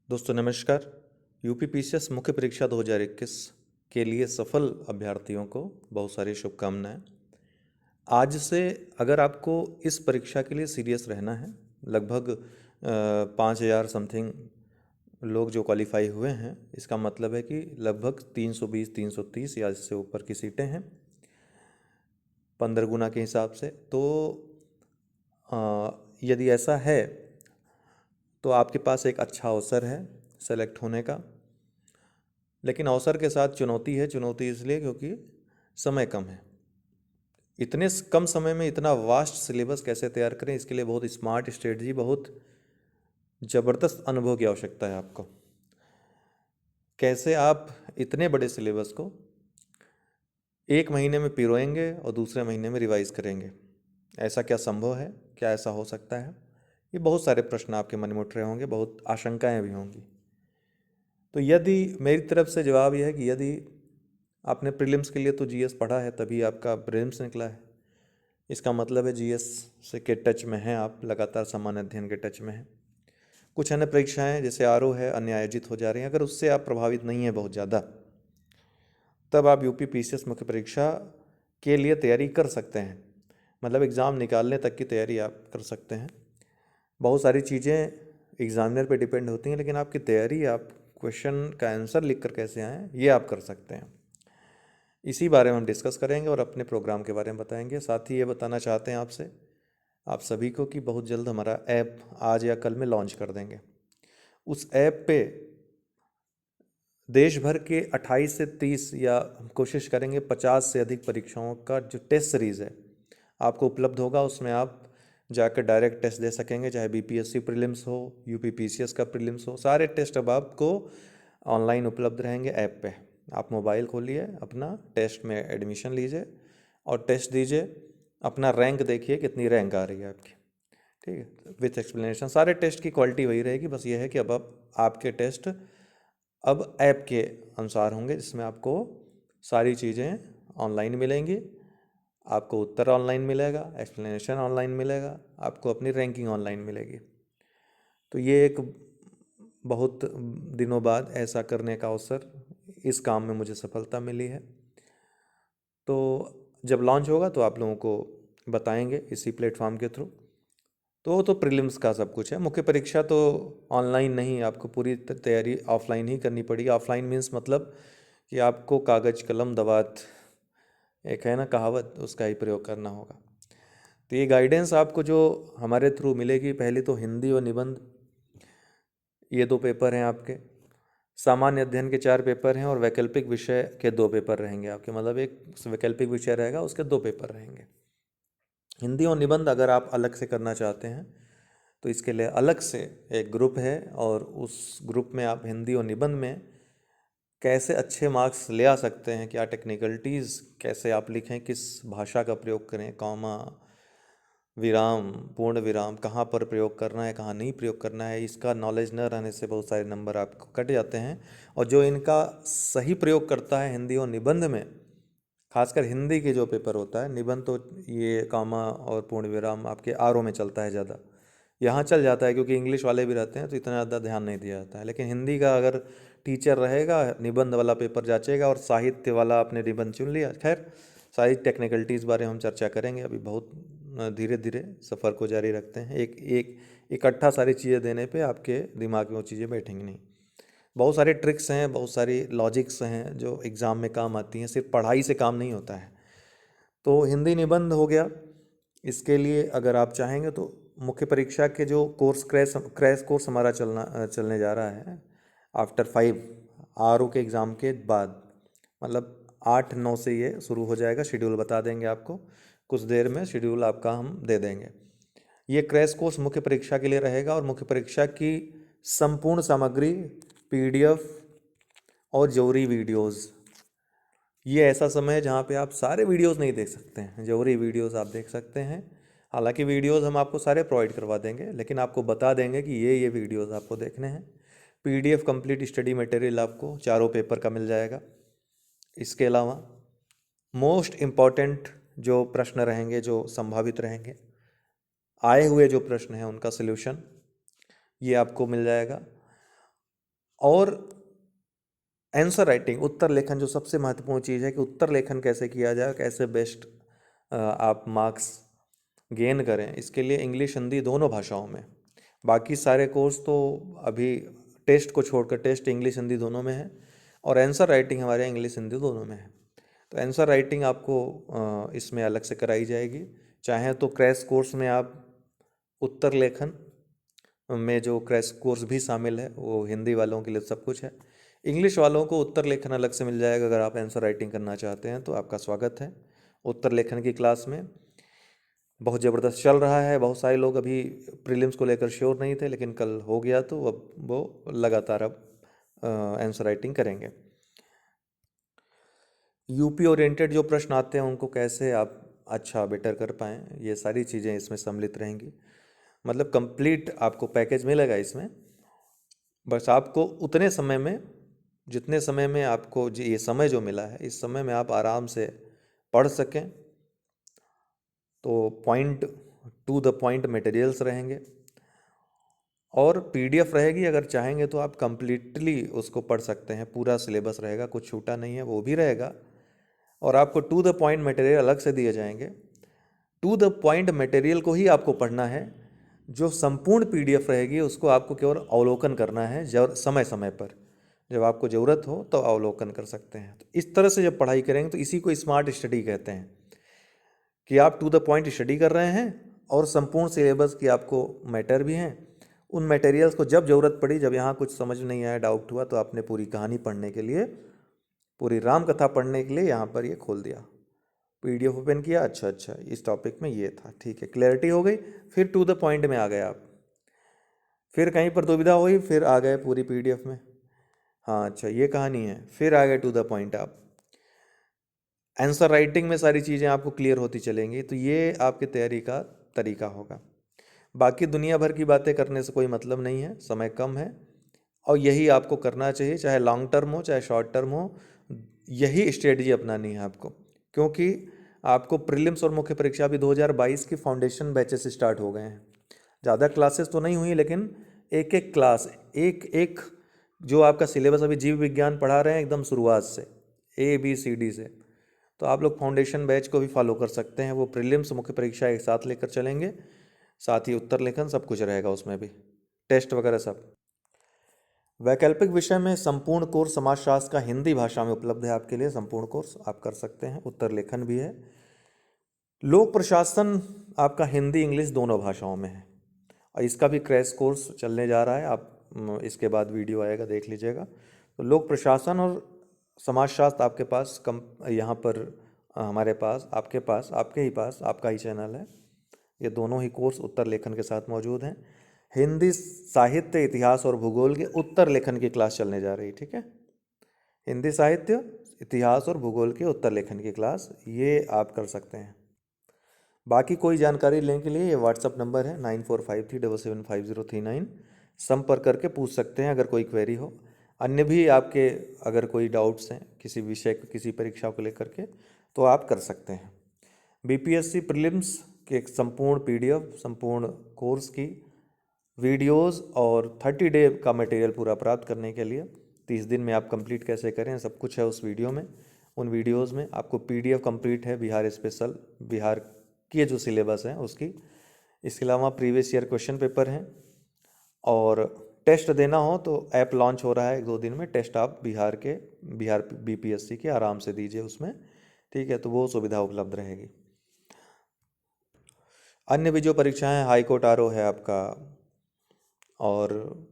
दोस्तों नमस्कार। यूपीपीसीएस मुख्य परीक्षा 2021 के लिए सफल अभ्यर्थियों को बहुत सारी शुभकामनाएं। आज से अगर आपको इस परीक्षा के लिए सीरियस रहना है, लगभग 5,000 समथिंग लोग जो क्वालिफाई हुए हैं, इसका मतलब है कि लगभग 320 330 या इससे ऊपर की सीटें हैं 15 गुना के हिसाब से। तो यदि ऐसा है तो आपके पास एक अच्छा अवसर है सेलेक्ट होने का। लेकिन अवसर के साथ चुनौती है। चुनौती इसलिए क्योंकि समय कम है। इतने कम समय में इतना वास्ट सिलेबस कैसे तैयार करें, इसके लिए बहुत स्मार्ट स्ट्रेटजी, बहुत ज़बरदस्त अनुभव की आवश्यकता है आपको। कैसे आप इतने बड़े सिलेबस को एक महीने में पिरोएंगे और दूसरे महीने में रिवाइज करेंगे, ऐसा क्या संभव है? क्या ऐसा हो सकता है? ये बहुत सारे प्रश्न आपके मन में उठ रहे होंगे, बहुत आशंकाएं भी होंगी। तो यदि मेरी तरफ से जवाब यह है कि यदि आपने प्रीलिम्स के लिए तो जीएस पढ़ा है, तभी आपका प्रीलिम्स निकला है। इसका मतलब है जीएस से के टच में हैं आप, लगातार सामान्य अध्ययन के टच में हैं। कुछ अन्य परीक्षाएं जैसे आरओ है, अन्य आयोजित हो जा रही हैं। अगर उससे आप प्रभावित नहीं है बहुत ज़्यादा, तब आप यूपी पीसीएस मुख्य परीक्षा के लिए तैयारी कर सकते हैं। मतलब एग्ज़ाम निकालने तक की तैयारी आप कर सकते हैं। बहुत सारी चीज़ें एग्जामिनर पे डिपेंड होती हैं, लेकिन आपकी तैयारी, आप क्वेश्चन का आंसर लिख कर कैसे आएँ, ये आप कर सकते हैं। इसी बारे में हम डिस्कस करेंगे और अपने प्रोग्राम के बारे में बताएंगे। साथ ही ये बताना चाहते हैं आपसे, आप सभी को, कि बहुत जल्द हमारा ऐप आज या कल में लॉन्च कर देंगे। उस ऐप पे देश भर के 28 से 30 या कोशिश करेंगे 50 से अधिक परीक्षाओं का जो टेस्ट सीरीज़ है आपको उपलब्ध होगा। उसमें आप जाकर डायरेक्ट टेस्ट दे सकेंगे, चाहे बीपीएससी प्रीलिम्स हो, यूपी पीसीएस का प्रीलिम्स हो। सारे टेस्ट अब आपको ऑनलाइन उपलब्ध रहेंगे ऐप पे। आप मोबाइल खोलिए, अपना टेस्ट में एडमिशन लीजिए और टेस्ट दीजिए। अपना रैंक देखिए, कितनी रैंक आ रही है आपकी। ठीक है, विथ एक्सप्लेनेशन। सारे टेस्ट की क्वालिटी वही रहेगी, बस ये है कि अब आपके टेस्ट अब ऐप के अनुसार होंगे, जिसमें आपको सारी चीज़ें ऑनलाइन मिलेंगी। आपको उत्तर ऑनलाइन मिलेगा, एक्सप्लेनेशन ऑनलाइन मिलेगा, आपको अपनी रैंकिंग ऑनलाइन मिलेगी। तो ये एक बहुत दिनों बाद ऐसा करने का अवसर, इस काम में मुझे सफलता मिली है। तो जब लॉन्च होगा तो आप लोगों को बताएंगे इसी प्लेटफॉर्म के थ्रू। तो प्रीलिम्स का सब कुछ है। मुख्य परीक्षा तो ऑनलाइन नहीं, आपको पूरी तैयारी ऑफलाइन ही करनी पड़ेगी। ऑफलाइन मीन्स मतलब कि आपको कागज कलम दवात, एक है ना कहावत, उसका ही प्रयोग करना होगा। तो ये गाइडेंस आपको जो हमारे थ्रू मिलेगी, पहले तो हिंदी और निबंध, ये 2 पेपर हैं आपके। सामान्य अध्ययन के 4 पेपर हैं और वैकल्पिक विषय के 2 पेपर रहेंगे आपके। मतलब एक वैकल्पिक विषय रहेगा, उसके 2 पेपर रहेंगे। हिंदी और निबंध अगर आप अलग से करना चाहते हैं तो इसके लिए अलग से एक ग्रुप है, और उस ग्रुप में आप हिंदी और निबंध में कैसे अच्छे मार्क्स ले आ सकते हैं, क्या टेक्निकलिटीज़, कैसे आप लिखें, किस भाषा का प्रयोग करें, कॉमा, विराम, पूर्ण विराम कहाँ पर प्रयोग करना है, कहाँ नहीं प्रयोग करना है, इसका नॉलेज न रहने से बहुत सारे नंबर आपको कट जाते हैं। और जो इनका सही प्रयोग करता है हिंदी और निबंध में, खासकर हिंदी के जो पेपर होता है, निबंध तो ये कॉमा और पूर्ण विराम आपके आरओ में चलता है ज़्यादा, यहाँ चल जाता है क्योंकि इंग्लिश वाले भी रहते हैं तो इतना ज़्यादा ध्यान नहीं दिया जाता है। लेकिन हिंदी का अगर टीचर रहेगा, निबंध वाला पेपर जांचेगा और साहित्य वाला आपने निबंध चुन लिया। खैर, सारी टेक्निकलिटीज़ बारे हम चर्चा करेंगे, अभी बहुत धीरे धीरे सफ़र को जारी रखते हैं। एक एक इकट्ठा सारी चीज़ें देने पे आपके दिमाग में वो चीज़ें बैठेंगी नहीं। बहुत सारे ट्रिक्स हैं, बहुत सारी लॉजिक्स हैं जो एग्ज़ाम में काम आती हैं। सिर्फ पढ़ाई से काम नहीं होता है। तो हिंदी निबंध हो गया। इसके लिए अगर आप चाहेंगे तो मुख्य परीक्षा के जो कोर्स क्रैश कोर्स हमारा चलने जा रहा है आफ्टर 5 आरओ के एग्ज़ाम के बाद, मतलब 8-9 से ये शुरू हो जाएगा। शेड्यूल बता देंगे आपको कुछ देर में, शेड्यूल आपका हम दे देंगे। ये क्रैश कोर्स मुख्य परीक्षा के लिए रहेगा और मुख्य परीक्षा की संपूर्ण सामग्री, पीडीएफ और जरूरी वीडियोस। ये ऐसा समय है जहाँ पे आप सारे वीडियोस नहीं देख सकते हैं, जरूरी वीडियोस आप देख सकते हैं। हालांकि वीडियोस हम आपको सारे प्रोवाइड करवा देंगे, लेकिन आपको बता देंगे कि ये वीडियोस आपको देखने हैं। पीडीएफ कंप्लीट स्टडी मटेरियल आपको चारों पेपर का मिल जाएगा। इसके अलावा मोस्ट इम्पॉर्टेंट जो प्रश्न रहेंगे, जो संभावित रहेंगे, आए हुए जो प्रश्न हैं उनका सल्यूशन, ये आपको मिल जाएगा। और आंसर राइटिंग, उत्तर लेखन, जो सबसे महत्वपूर्ण चीज़ है कि उत्तर लेखन कैसे किया जाए, कैसे बेस्ट आप मार्क्स गेन करें, इसके लिए इंग्लिश हिंदी दोनों भाषाओं में। बाकी सारे कोर्स तो अभी टेस्ट को छोड़कर, टेस्ट इंग्लिश हिंदी दोनों में है, और आंसर राइटिंग हमारे यहाँ इंग्लिश हिंदी दोनों में है। तो आंसर राइटिंग आपको इसमें अलग से कराई जाएगी। चाहे तो क्रैश कोर्स में आप उत्तर लेखन में जो क्रैश कोर्स भी शामिल है, वो हिंदी वालों के लिए सब कुछ है। इंग्लिश वालों को उत्तर लेखन अलग से मिल जाएगा। अगर आप आंसर राइटिंग करना चाहते हैं तो आपका स्वागत है। उत्तर लेखन की क्लास में बहुत ज़बरदस्त चल रहा है। बहुत सारे लोग अभी प्रीलिम्स को लेकर श्योर नहीं थे, लेकिन कल हो गया, तो अब वो लगातार अब आंसर राइटिंग करेंगे। यूपी ओरिएंटेड जो प्रश्न आते हैं उनको कैसे आप अच्छा बेटर कर पाएँ, ये सारी चीज़ें इसमें सम्मिलित रहेंगी। मतलब कंप्लीट आपको पैकेज मिलेगा इसमें। बस आपको उतने समय में, जितने समय में आपको ये समय जो मिला है, इस समय में आप आराम से पढ़ सकें। तो point two the point materials रहेंगे और पीडीएफ रहेगी। अगर चाहेंगे तो आप कंप्लीटली उसको पढ़ सकते हैं, पूरा सिलेबस रहेगा, कुछ छूटा नहीं है, वो भी रहेगा। और आपको टू द पॉइंट मटेरियल अलग से दिए जाएंगे। टू द पॉइंट मटेरियल को ही आपको पढ़ना है। जो संपूर्ण पीडीएफ रहेगी उसको आपको केवल अवलोकन करना है, समय समय पर जब आपको ज़रूरत हो तो अवलोकन कर सकते हैं। तो इस तरह से जब पढ़ाई करेंगे तो इसी को स्मार्ट स्टडी कहते हैं, कि आप टू द पॉइंट स्टडी कर रहे हैं और संपूर्ण सिलेबस की आपको मैटर भी हैं। उन मटेरियल्स को जब ज़रूरत पड़ी, जब यहाँ कुछ समझ नहीं आया, डाउट हुआ, तो आपने पूरी कहानी पढ़ने के लिए, पूरी राम कथा पढ़ने के लिए यहाँ पर ये खोल दिया, पीडीएफ ओपन किया, अच्छा इस टॉपिक में ये था, ठीक है, क्लैरिटी हो गई। फिर टू द पॉइंट में आ गए आप। फिर कहीं पर दुविधा हुई, फिर आ गए पूरी पीडीएफ में, हाँ अच्छा ये कहानी है, फिर आ गए टू द पॉइंट आप। आंसर राइटिंग में सारी चीज़ें आपको क्लियर होती चलेंगी। तो ये आपकी तैयारी का तरीका होगा। बाकी दुनिया भर की बातें करने से कोई मतलब नहीं है, समय कम है, और यही आपको करना चाहिए, चाहे लॉन्ग टर्म हो चाहे शॉर्ट टर्म हो। यही स्ट्रेटजी अपनानी है आपको, क्योंकि आपको प्रीलिम्स और मुख्य परीक्षा भी 2022 की फाउंडेशन बैचेस स्टार्ट हो गए हैं। ज़्यादा क्लासेस तो नहीं हुई, लेकिन एक एक क्लास, एक एक जो आपका सिलेबस अभी जीव विज्ञान पढ़ा रहे हैं एकदम शुरुआत से, ABCD से, तो आप लोग फाउंडेशन बैच को भी फॉलो कर सकते हैं। वो प्रीलिम्स मुख्य परीक्षा एक साथ लेकर चलेंगे, साथ ही उत्तर लेखन सब कुछ रहेगा उसमें भी, टेस्ट वगैरह सब। वैकल्पिक विषय में संपूर्ण कोर्स समाजशास्त्र का हिंदी भाषा में उपलब्ध है आपके लिए, संपूर्ण कोर्स आप कर सकते हैं, उत्तर लेखन भी है। लोक प्रशासन आपका हिंदी इंग्लिश दोनों भाषाओं में है, और इसका भी क्रैश कोर्स चलने जा रहा है। आप इसके बाद वीडियो आएगा, देख लीजिएगा। तो लोक प्रशासन और समाजशास्त्र आपके पास यहाँ पर हमारे पास, आपके पास, आपके ही पास, आपका ही चैनल है। ये दोनों ही कोर्स उत्तर लेखन के साथ मौजूद हैं। हिंदी साहित्य, इतिहास और भूगोल के उत्तर लेखन की क्लास चलने जा रही, ठीक है। हिंदी साहित्य, इतिहास और भूगोल के उत्तर लेखन की क्लास ये आप कर सकते हैं। बाकी कोई जानकारी लेने के लिए ये व्हाट्सअप नंबर है 9453775039, संपर्क करके पूछ सकते हैं अगर कोई क्वेरी हो। अन्य भी आपके अगर कोई डाउट्स हैं किसी विषय को, किसी परीक्षा को लेकर के, तो आप कर सकते हैं। बीपीएससी प्रीलिम्स के संपूर्ण पीडीएफ, संपूर्ण कोर्स की वीडियोस और 30 डे का मटेरियल पूरा प्राप्त करने के लिए 30 दिन में आप कंप्लीट कैसे करें, सब कुछ है उस वीडियो में। उन वीडियोस में आपको पीडीएफ कंप्लीट है बिहार स्पेशल, बिहार के जो सिलेबस हैं उसकी। इसके अलावा प्रीवियस ईयर क्वेश्चन पेपर हैं, और टेस्ट देना हो तो ऐप लॉन्च हो रहा है 1-2 दिन में। टेस्ट आप बिहार बीपीएससी के आराम से दीजिए उसमें, ठीक है, तो वो सुविधा उपलब्ध रहेगी। अन्य भी जो परीक्षाएं, हाई कोर्ट आरओ है आपका, और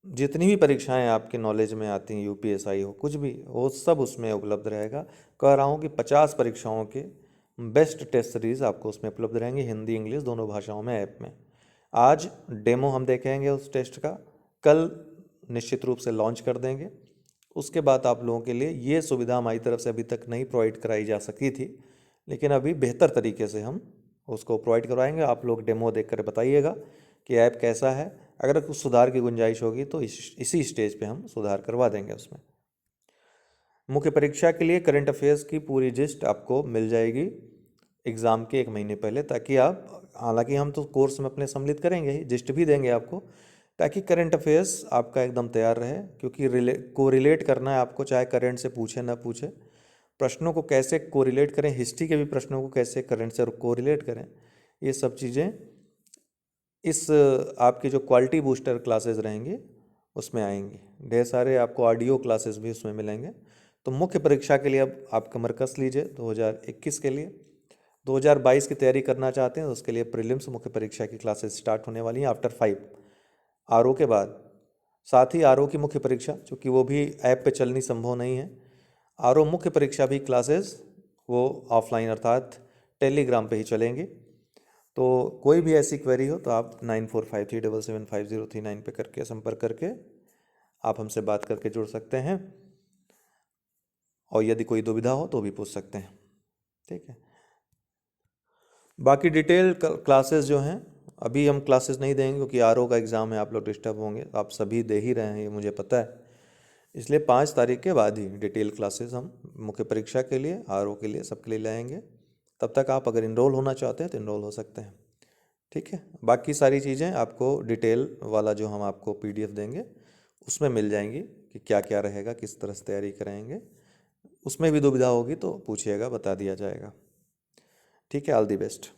जितनी भी परीक्षाएं आपके नॉलेज में आती हैं, यूपीएसआई हो, कुछ भी हो, सब उसमें उपलब्ध रहेगा। कह रहा हूँ कि 50 परीक्षाओं के बेस्ट टेस्ट सीरीज़ आपको उसमें उपलब्ध रहेंगे, हिंदी इंग्लिश दोनों भाषाओं में, ऐप में। आज डेमो हम देखेंगे उस टेस्ट का, कल निश्चित रूप से लॉन्च कर देंगे। उसके बाद आप लोगों के लिए ये सुविधा हमारी तरफ से अभी तक नहीं प्रोवाइड कराई जा सकी थी, लेकिन अभी बेहतर तरीके से हम उसको प्रोवाइड करवाएंगे। आप लोग डेमो देख कर बताइएगा कि ऐप कैसा है। अगर कुछ सुधार की गुंजाइश होगी तो इसी स्टेज पे हम सुधार करवा देंगे उसमें। मुख्य परीक्षा के लिए करंट अफेयर्स की पूरी जिस्ट आपको मिल जाएगी एग्ज़ाम के 1 महीने पहले, ताकि आप, हालांकि हम तो कोर्स में अपने सम्मिलित करेंगे ही, जिस्ट भी देंगे आपको, ताकि करंट अफेयर्स आपका एकदम तैयार रहे, क्योंकि कोरिलेट करना है आपको, चाहे करंट से पूछे ना पूछे। प्रश्नों को कैसे कोरिलेट करें, हिस्ट्री के भी प्रश्नों को कैसे करंट से कोरिलेट करें, ये सब चीज़ें इस आपकी जो क्वालिटी बूस्टर क्लासेस रहेंगी उसमें आएंगी। ढेर सारे आपको ऑडियो क्लासेस भी उसमें मिलेंगे। तो मुख्य परीक्षा के लिए अब आप कमर कस लीजिए 2021 के लिए। 2022 की तैयारी करना चाहते हैं तो उसके लिए प्रीलिम्स मुख्य परीक्षा की क्लासेस स्टार्ट होने वाली हैं आफ्टर 5 आरओ के बाद। साथ ही आरओ की मुख्य परीक्षा, चूँकि वो भी ऐप पे चलनी संभव नहीं है, आरओ मुख्य परीक्षा भी क्लासेस वो ऑफलाइन अर्थात टेलीग्राम पे ही चलेंगी। तो कोई भी ऐसी क्वेरी हो तो आप 9453775039 पे करके संपर्क करके आप हमसे बात करके जुड़ सकते हैं, और यदि कोई दुविधा हो तो भी पूछ सकते हैं। ठीक है। बाकी डिटेल क्लासेस जो हैं अभी हम क्लासेस नहीं देंगे, क्योंकि आरओ का एग्ज़ाम है, आप लोग डिस्टर्ब होंगे। आप सभी दे ही रहे हैं ये मुझे पता है, इसलिए 5 तारीख के बाद ही डिटेल क्लासेस हम मुख्य परीक्षा के लिए, आरओ के लिए, सबके लिए लाएंगे। तब तक आप अगर इनरोल होना चाहते हैं तो इनरोल हो सकते हैं। ठीक है। बाकी सारी चीज़ें आपको डिटेल वाला जो हम आपको पीडीएफ देंगे उसमें मिल जाएंगी कि क्या क्या रहेगा, किस तरह से तैयारी कराएंगे। उसमें भी दुविधा होगी तो पूछिएगा, बता दिया जाएगा। ठीक है। All the best.